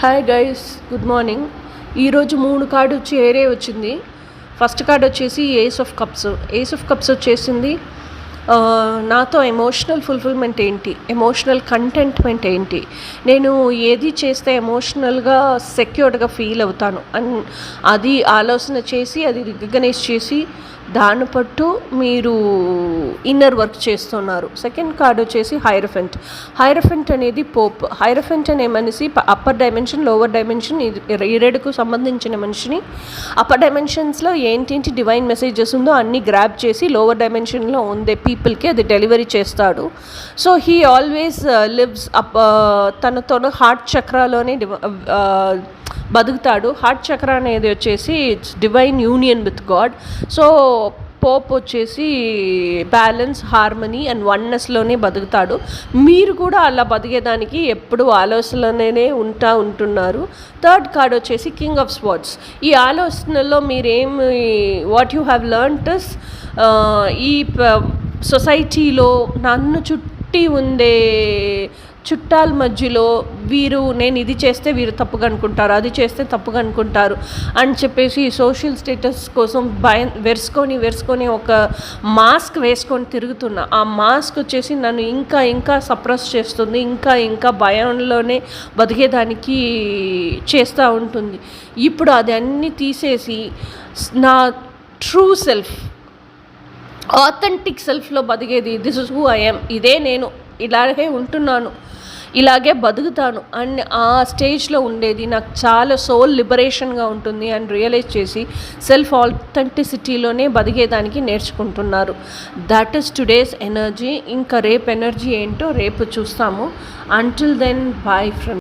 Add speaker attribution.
Speaker 1: Hi guys, good morning. ఈరోజు 3 card వచ్చి ఏరే వచ్చింది. ఫస్ట్ కార్డ్ వచ్చేసి ఏస్ ఆఫ్ కప్స్ వచ్చేసింది. నాతో ఎమోషనల్ ఫుల్ఫిల్మెంట్ ఏంటి, ఎమోషనల్ కంటెంట్మెంట్ ఏంటి, నేను ఏది చేస్తే ఎమోషనల్గా సెక్యూర్డ్గా ఫీల్ అవుతాను అని అది ఆలోచన చేసి అది రికగ్నైజ్ చేసి దాన్ని పట్టు మీరు ఇన్నర్ వర్క్ చేస్తున్నారు. సెకండ్ కార్డ్ వచ్చేసి హైరఫెంట్ అనేది పోప్. హైరఫెంట్ అనే మనిషి అప్పర్ డైమెన్షన్, లోవర్ డైమెన్షన్ ఈ రెండుకు సంబంధించిన మనిషిని అప్పర్ డైమెన్షన్స్లో ఏంటి డివైన్ మెసేజెస్ ఉందో అన్నీ గ్రాబ్ చేసి లోవర్ డైమెన్షన్లో ఉండే పీపుల్కి అది డెలివరీ చేస్తాడు. సో హీ ఆల్వేస్ లివ్స్ తనతో హార్ట్ చక్రాలోనే బతుకుతాడు. హార్ట్ చక్ర అనేది వచ్చేసి it's divine union with God. So Pope వచ్చేసి బ్యాలెన్స్, హార్మనీ అండ్ వన్నెస్లోనే బతుకుతాడు. మీరు కూడా అలా బతికేదానికి ఎప్పుడు ఆలోచనలోనే ఉంటున్నారు. థర్డ్ కార్డ్ వచ్చేసి కింగ్ ఆఫ్ స్వార్డ్స్. ఈ ఆలోచనలో మీరేమి what you have learned is ఈ సొసైటీలో నన్ను చుట్టి ఉండే చుట్టాల మధ్యలో నేను ఇది చేస్తే వీరు తప్పుగా అనుకుంటారు, అది చేస్తే తప్పుగా అనుకుంటారు అని చెప్పేసి సోషల్ స్టేటస్ కోసం వెరుసుకొని ఒక మాస్క్ వేసుకొని తిరుగుతున్నా. ఆ మాస్క్ వచ్చేసి నన్ను ఇంకా సప్రెస్ చేస్తుంది, ఇంకా భయంలోనే బతికేదానికి చేస్తూ ఉంటుంది. ఇప్పుడు అది అన్నీ తీసేసి నా ట్రూ సెల్ఫ్, ఆథెంటిక్ సెల్ఫ్లో బతికేది, this is who I am, ఇదే నేను, ఇలాగే ఉంటున్నాను, ఇలాగే బతుకుతాను అని ఆ స్టేజ్లో ఉండేది నాకు చాలా సోల్ లిబరేషన్గా ఉంటుంది అని రియలైజ్ చేసి సెల్ఫ్ ఆథెంటిసిటీలోనే బతికేదానికి నేర్చుకుంటున్నారు. That is today's energy. ఇంకా రేపు ఎనర్జీ ఏంటో రేపు చూస్తాము. Until then bye friends.